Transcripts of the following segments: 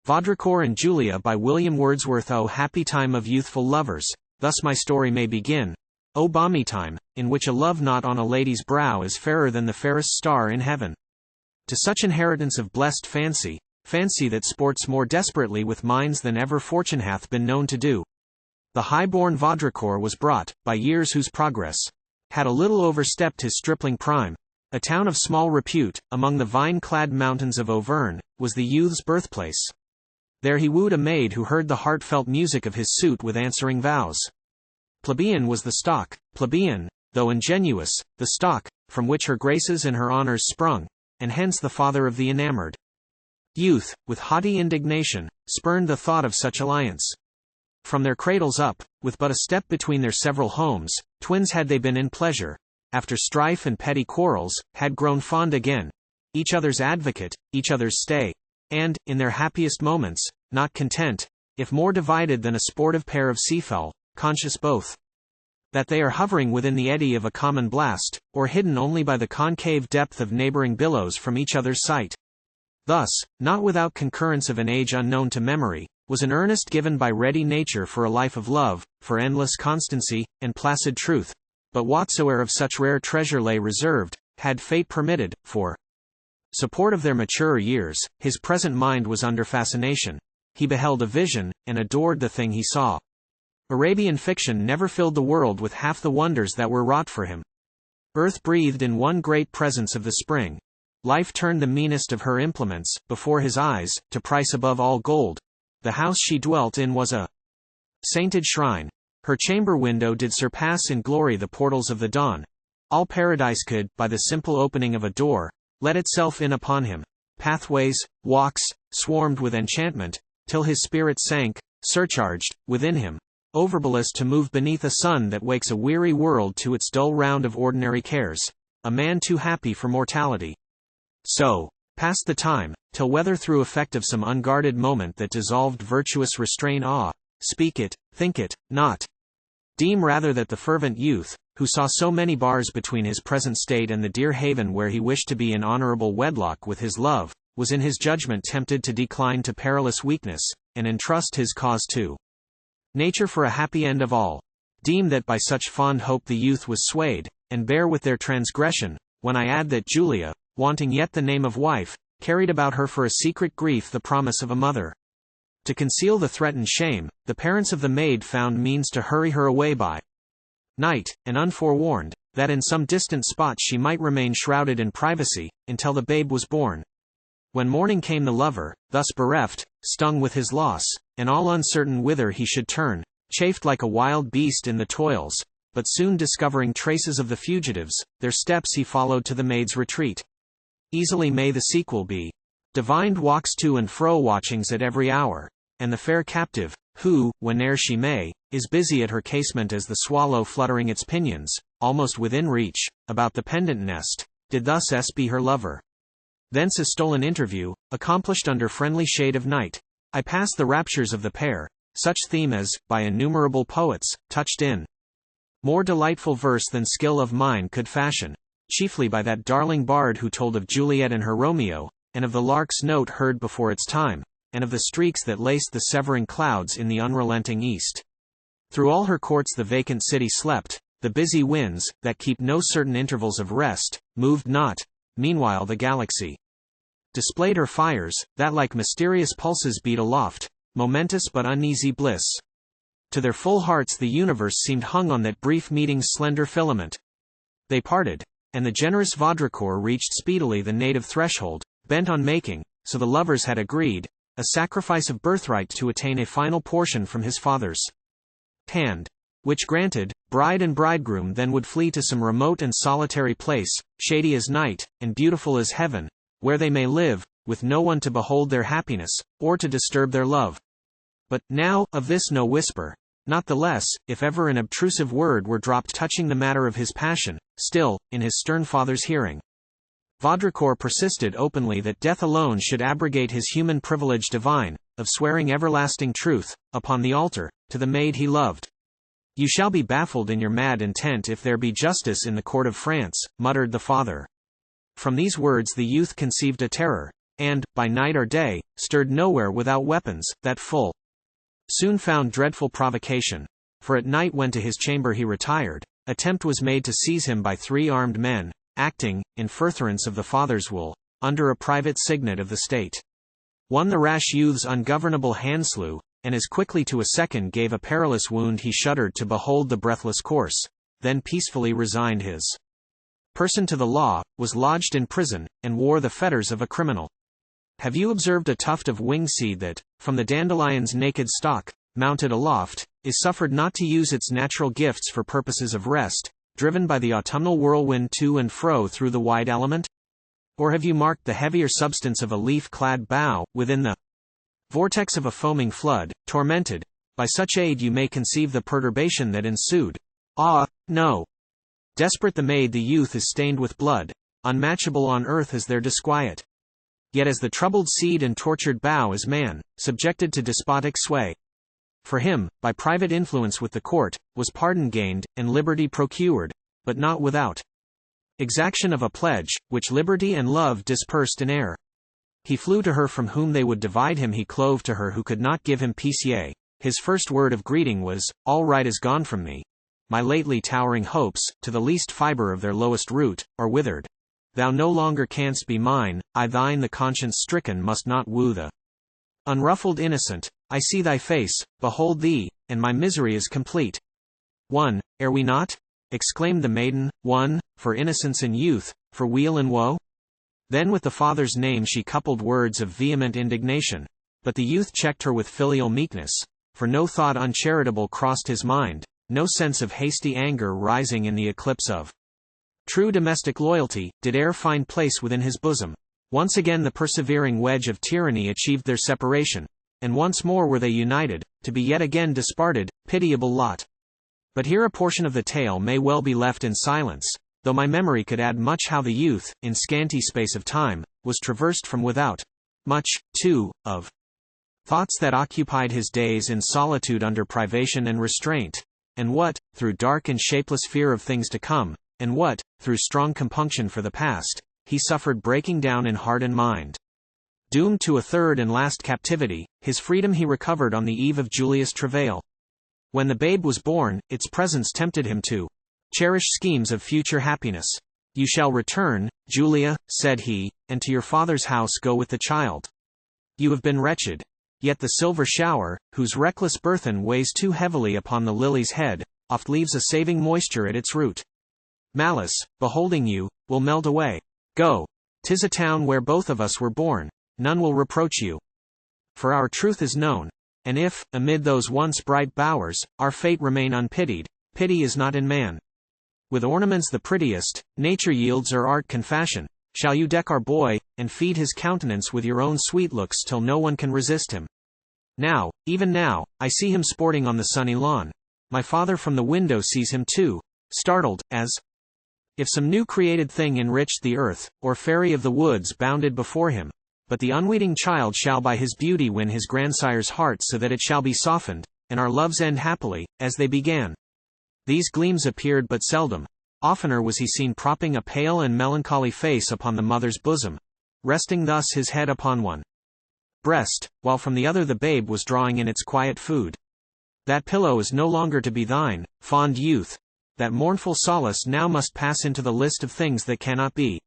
Vaudracour and Julia by William Wordsworth. O happy time of youthful lovers, thus my story may begin. O balmy time, in which a love knot on a lady's brow is fairer than the fairest star in heaven. To such inheritance of blessed fancy, fancy that sports more desperately with minds than ever fortune hath been known to do, the high-born Vaudracour was brought, by years whose progress had a little overstepped his stripling prime. A town of small repute, among the vine-clad mountains of Auvergne, was the youth's birthplace. There he wooed a maid who heard the heartfelt music of his suit with answering vows. Plebeian was the stock, plebeian, though ingenuous, the stock, from which her graces and her honors sprung, and hence the father of the enamoured. Youth, with haughty indignation, spurned the thought of such alliance. From their cradles up, with but a step between their several homes, twins had they been in pleasure, after strife and petty quarrels, had grown fond again, each other's advocate, each other's stay, and, in their happiest moments, not content, if more divided than a sportive pair of seafowl, conscious both that they are hovering within the eddy of a common blast, or hidden only by the concave depth of neighboring billows from each other's sight. Thus, not without concurrence of an age unknown to memory, was an earnest given by ready nature for a life of love, for endless constancy, and placid truth, but whatsoe'er of such rare treasure lay reserved, had fate permitted, for support of their maturer years, his present mind was under fascination. He beheld a vision, and adored the thing he saw. Arabian fiction never filled the world with half the wonders that were wrought for him. Earth breathed in one great presence of the spring. Life turned the meanest of her implements, before his eyes, to price above all gold. The house she dwelt in was a sainted shrine. Her chamber window did surpass in glory the portals of the dawn. All paradise could, by the simple opening of a door, let itself in upon him. Pathways, walks, swarmed with enchantment, till his spirit sank, surcharged, within him, overbalest to move beneath a sun that wakes a weary world to its dull round of ordinary cares, a man too happy for mortality. So passed the time, till whether through effect of some unguarded moment that dissolved virtuous restrain speak it, think it, not, deem rather that the fervent youth, who saw so many bars between his present state and the dear haven where he wished to be in honorable wedlock with his love, was in his judgment tempted to decline to perilous weakness, and entrust his cause to nature for a happy end of all. Deem that by such fond hope the youth was swayed, and bear with their transgression, when I add that Julia, wanting yet the name of wife, carried about her for a secret grief the promise of a mother. To conceal the threatened shame, the parents of the maid found means to hurry her away by night, and unforewarned, that in some distant spot she might remain shrouded in privacy, until the babe was born. When morning came the lover, thus bereft, stung with his loss, and all uncertain whither he should turn, chafed like a wild beast in the toils, but soon discovering traces of the fugitives, their steps he followed to the maid's retreat. Easily may the sequel be divined walks to and fro watchings at every hour, and the fair captive, who, whene'er she may, is busy at her casement as the swallow fluttering its pinions, almost within reach, about the pendant nest, did thus be her lover. Thence a stolen interview, accomplished under friendly shade of night. I pass the raptures of the pair, such theme as, by innumerable poets, touched in more delightful verse than skill of mine could fashion, chiefly by that darling bard who told of Juliet and her Romeo, and of the lark's note heard before its time, and of the streaks that laced the severing clouds in the unrelenting east. Through all her courts the vacant city slept, the busy winds, that keep no certain intervals of rest, moved not. Meanwhile the galaxy displayed her fires, that like mysterious pulses beat aloft, momentous but uneasy bliss. To their full hearts the universe seemed hung on that brief meeting's slender filament. They parted, and the generous Vaudracour reached speedily the native threshold, bent on making, so the lovers had agreed, a sacrifice of birthright to attain a final portion from his father's hand. Which granted, bride and bridegroom then would flee to some remote and solitary place, shady as night, and beautiful as heaven, where they may live, with no one to behold their happiness, or to disturb their love. But, now, of this no whisper. Not the less, if ever an obtrusive word were dropped touching the matter of his passion, still, in his stern father's hearing, Vaudracour persisted openly that death alone should abrogate his human privilege divine, of swearing everlasting truth, upon the altar, to the maid he loved. You shall be baffled in your mad intent if there be justice in the court of France, muttered the father. From these words the youth conceived a terror, and, by night or day, stirred nowhere without weapons, that full soon found dreadful provocation. For at night when to his chamber he retired, attempt was made to seize him by 3 armed men, acting, in furtherance of the father's will, under a private signet of the state. One the rash youth's ungovernable hand slew, and as quickly to a second gave a perilous wound. He shuddered to behold the breathless corse, then peacefully resigned his person to the law, was lodged in prison, and wore the fetters of a criminal. Have you observed a tuft of winged seed that, from the dandelion's naked stalk, mounted aloft, is suffered not to use its natural gifts for purposes of rest, driven by the autumnal whirlwind to and fro through the wide element? Or have you marked the heavier substance of a leaf-clad bough, within the vortex of a foaming flood, tormented? By such aid you may conceive the perturbation that ensued. Ah, no! Desperate the maid, the youth is stained with blood, unmatchable on earth is their disquiet. Yet as the troubled seed and tortured bough is man, subjected to despotic sway. For him, by private influence with the court, was pardon gained, and liberty procured, but not without exaction of a pledge, which liberty and love dispersed in air. He flew to her from whom they would divide him, he clove to her who could not give him peace. Yea, his first word of greeting was, all right is gone from me. My lately towering hopes, to the least fibre of their lowest root, are withered. Thou no longer canst be mine, I thine. The conscience-stricken must not woo the unruffled innocent. I see thy face, behold thee, and my misery is complete. One, ere we not? Exclaimed the maiden, one, for innocence and youth, for weal and woe? Then with the father's name she coupled words of vehement indignation. But the youth checked her with filial meekness, for no thought uncharitable crossed his mind, no sense of hasty anger rising in the eclipse of true domestic loyalty, did e'er find place within his bosom. Once again the persevering wedge of tyranny achieved their separation, and once more were they united, to be yet again disparted. Pitiable lot! But here a portion of the tale may well be left in silence, though my memory could add much how the youth, in scanty space of time, was traversed from without. Much, too, of thoughts that occupied his days in solitude under privation and restraint, and what, through dark and shapeless fear of things to come, and what, through strong compunction for the past, he suffered breaking down in heart and mind. Doomed to a third and last captivity, his freedom he recovered on the eve of Julia's travail. When the babe was born, its presence tempted him to cherish schemes of future happiness. You shall return, Julia, said he, and to your father's house go with the child. You have been wretched. Yet the silver shower, whose reckless burthen weighs too heavily upon the lily's head, oft leaves a saving moisture at its root. Malice, beholding you, will melt away. Go. 'Tis a town where both of us were born. None will reproach you. For our truth is known. And if, amid those once bright bowers, our fate remain unpitied, pity is not in man. With ornaments the prettiest, nature yields or art can fashion, shall you deck our boy, and feed his countenance with your own sweet looks till no one can resist him. Now, even now, I see him sporting on the sunny lawn. My father from the window sees him too, startled, as if some new created thing enriched the earth, or fairy of the woods bounded before him. But the unweeting child shall by his beauty win his grandsire's heart, so that it shall be softened, and our loves end happily, as they began. These gleams appeared but seldom. Oftener was he seen propping a pale and melancholy face upon the mother's bosom, resting thus his head upon one breast, while from the other the babe was drawing in its quiet food. That pillow is no longer to be thine, fond youth. That mournful solace now must pass into the list of things that cannot be.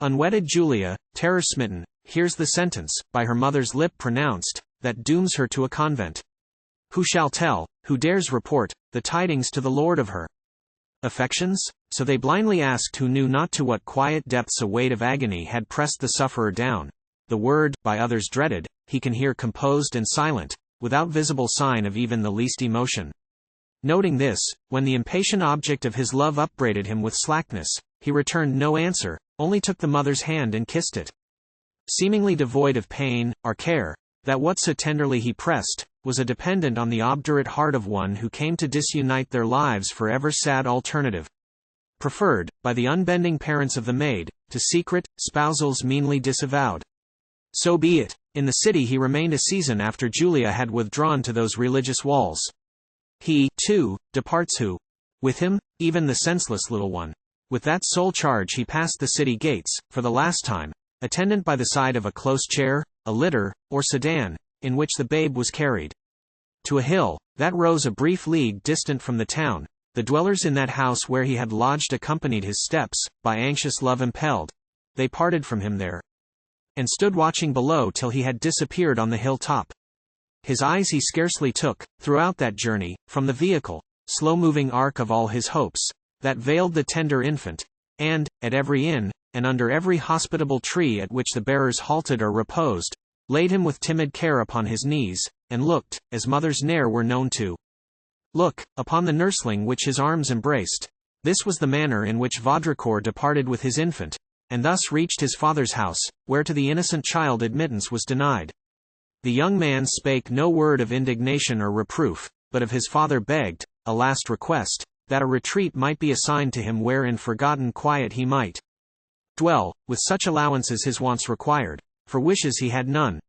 Unwedded Julia, terror-smitten, hears the sentence, by her mother's lip pronounced, that dooms her to a convent. Who shall tell, who dares report, the tidings to the Lord of her affections? So they blindly asked who knew not to what quiet depths a weight of agony had pressed the sufferer down. The word, by others dreaded, he can hear composed and silent, without visible sign of even the least emotion. Noting this, when the impatient object of his love upbraided him with slackness, he returned no answer, only took the mother's hand and kissed it. Seemingly devoid of pain, or care, that what so tenderly he pressed, was a dependent on the obdurate heart of one who came to disunite their lives for ever sad alternative. Preferred, by the unbending parents of the maid, to secret, spousals meanly disavowed. So be it. In the city he remained a season after Julia had withdrawn to those religious walls. He, too, departs who? With him, even the senseless little one. With that sole charge he passed the city gates, for the last time, attendant by the side of a close chair, a litter, or sedan, in which the babe was carried. To a hill, that rose a brief league distant from the town, the dwellers in that house where he had lodged accompanied his steps, by anxious love impelled. They parted from him there, and stood watching below till he had disappeared on the hill top. His eyes he scarcely took, throughout that journey, from the vehicle, slow-moving ark of all his hopes, that veiled the tender infant, and, at every inn, and under every hospitable tree at which the bearers halted or reposed, laid him with timid care upon his knees, and looked, as mothers ne'er were known to look, upon the nursling which his arms embraced. This was the manner in which Vaudracour departed with his infant, and thus reached his father's house, where to the innocent child admittance was denied. The young man spake no word of indignation or reproof, but of his father begged, a last request, that a retreat might be assigned to him where in forgotten quiet he might dwell, with such allowance as his wants required, for wishes he had none.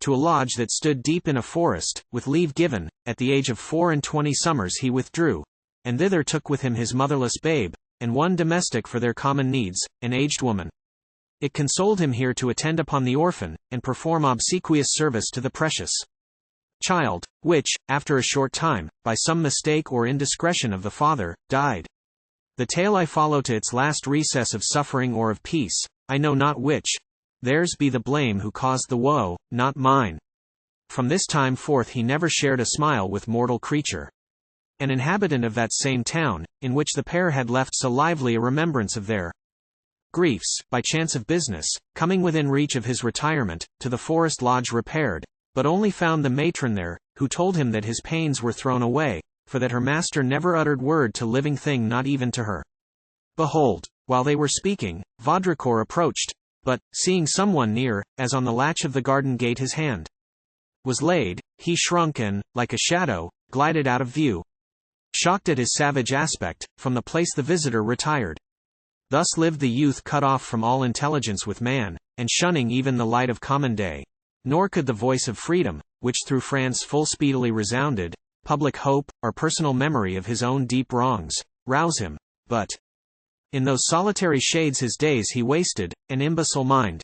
To a lodge that stood deep in a forest, with leave given, at the age of 24 summers he withdrew, and thither took with him his motherless babe, and one domestic for their common needs, an aged woman. It consoled him here to attend upon the orphan, and perform obsequious service to the precious child, which, after a short time, by some mistake or indiscretion of the father, died. The tale I follow to its last recess of suffering or of peace, I know not which. Theirs be the blame who caused the woe, not mine. From this time forth he never shared a smile with mortal creature. An inhabitant of that same town, in which the pair had left so lively a remembrance of their griefs, by chance of business, coming within reach of his retirement, to the forest lodge repaired, but only found the matron there, who told him that his pains were thrown away, for that her master never uttered word to living thing, not even to her. Behold, while they were speaking, Vaudracour approached, but, seeing someone near, as on the latch of the garden gate his hand was laid, he shrunk and, like a shadow, glided out of view. Shocked at his savage aspect, from the place the visitor retired. Thus lived the youth, cut off from all intelligence with man, and shunning even the light of common day. Nor could the voice of freedom, which through France full speedily resounded, public hope, or personal memory of his own deep wrongs, rouse him, but in those solitary shades his days he wasted, an imbecile mind,